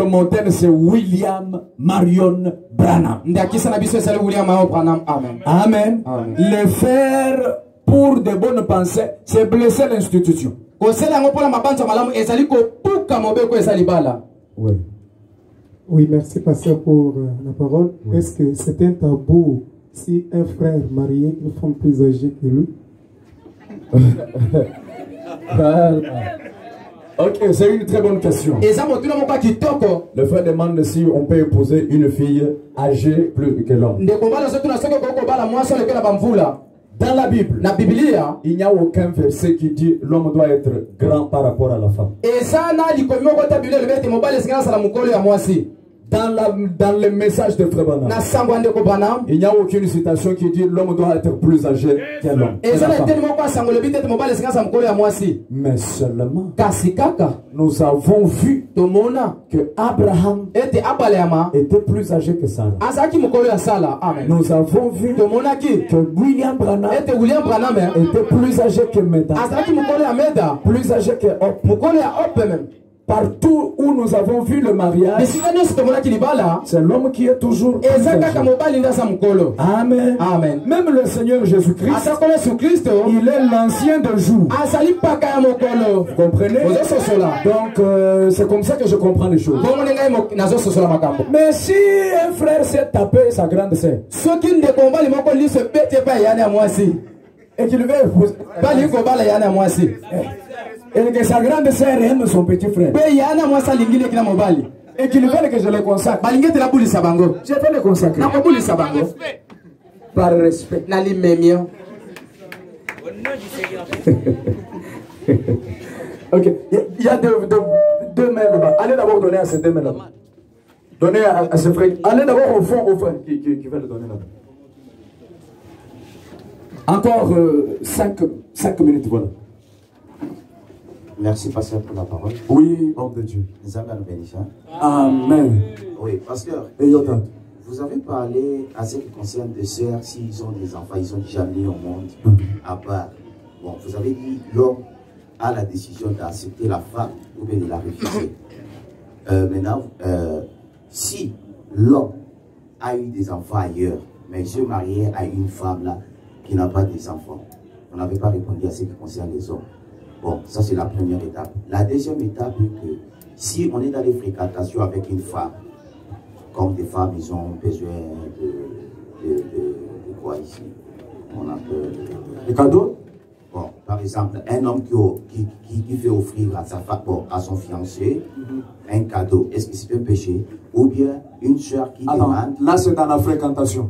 notre montagne, c'est William Marion Branham. Amen. Amen. Le faire pour de bonnes pensées, c'est blesser l'institution. Oui. Oui, merci pasteur pour la parole. Oui. Est-ce que c'est un tabou si un frère marié une femme plus âgée que lui? Ok, c'est une très bonne question. Le frère demande si on peut épouser une fille âgée plus que l'homme. Dans la Bible, il n'y a aucun verset qui dit l'homme doit être grand par rapport à la femme. Dans le message de Frère Branham, il n'y a aucune citation qui dit l'homme doit être plus âgé qu'un homme. Mais seulement, nous avons vu que Abraham était plus âgé que Sarah. Nous avons vu que William Branham était plus âgé que Meda, plus âgé que Hope. Partout où nous avons vu le mariage, c'est l'homme qui est toujours plus âgé. Amen. Amen. Même le Seigneur Jésus-Christ, il est l'ancien de jour. Vous comprenez? Donc c'est comme ça que je comprends les choses. Mais si un frère s'est tapé sa grande sœur et qu'il veut épouser, et que sa grande sœur aime son petit frère, et qu'il veut que je le consacre, je vais le consacrer par respect. Ok, il y a deux mains là-bas. Allez d'abord donner à ces deux mains là-bas. Donnez à ce frère. Allez d'abord au fond qui va le donner là-bas. Encore 5 minutes, voilà. Merci, pasteur, pour la parole. Oui, homme de Dieu. Amen. Oui, pasteur. Vous avez parlé à ce qui concerne des sœurs, s'ils ont des enfants, ils sont déjà mis au monde, à part. Bon, vous avez dit l'homme a la décision d'accepter la femme ou bien de la refuser. Maintenant, si l'homme a eu des enfants ailleurs, mais se marié à une femme là qui n'a pas des enfants, on n'avait pas répondu à ce qui concerne les hommes. Bon, ça c'est la première étape. La deuxième étape est que si on est dans des fréquentations avec une femme, comme des femmes, ils ont besoin de quoi ici? On a des cadeaux? Bon, par exemple, un homme qui fait offrir à sa femme, bon, à son fiancé, un cadeau, est-ce que c'est un péché? Ou bien une soeur qui demande... Là c'est dans la fréquentation.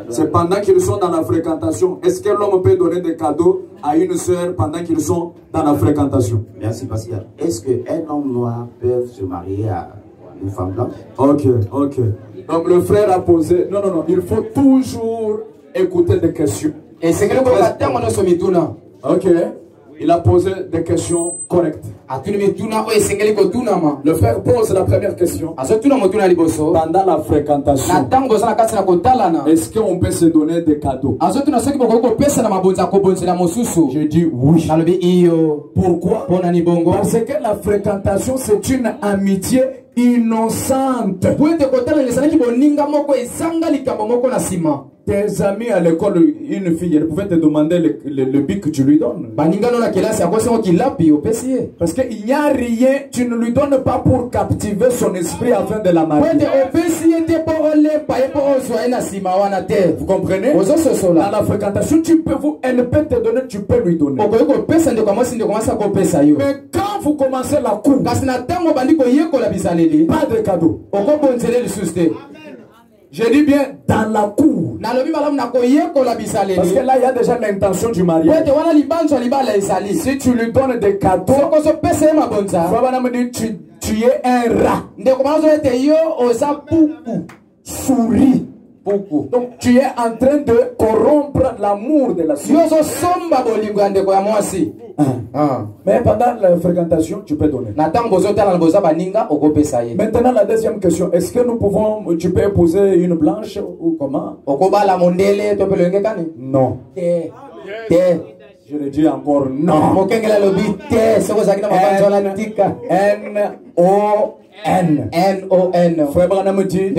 C'est pendant qu'ils sont dans la fréquentation. Est-ce que l'homme peut donner des cadeaux à une soeur pendant qu'ils sont dans la fréquentation? Merci, pasteur. Est-ce qu'un homme noir peut se marier à une femme blanche? Ok. Donc le frère a posé... Non, il faut toujours écouter des questions. Et c'est que ok. Il a posé des questions correctes. Le frère pose la première question. Pendant la fréquentation, est-ce qu'on peut se donner des cadeaux? Je dis oui. Pourquoi? Parce que la fréquentation, c'est une amitié innocente. Tes amis à l'école, une fille, elle pouvait te demander le bic que tu lui donnes. Parce qu'il n'y a rien, tu ne lui donnes pas pour captiver son esprit afin de la marier. Vous comprenez? Dans la fréquentation, elle peut te donner, tu peux lui donner. Mais quand vous commencez la cour, pas de cadeau. Je dis bien dans la cour. Parce que là, il y a déjà l'intention du mariage. Si tu lui donnes des cadeaux, tu es un rat. Souris. Donc tu es en train de corrompre l'amour de la souris. Mais pendant la fréquentation, tu peux donner. Maintenant, la deuxième question. Est-ce que tu peux épouser une blanche ou comment? Non. Je le dis encore non. N-O-N. N-O-N. Frère Branham dit,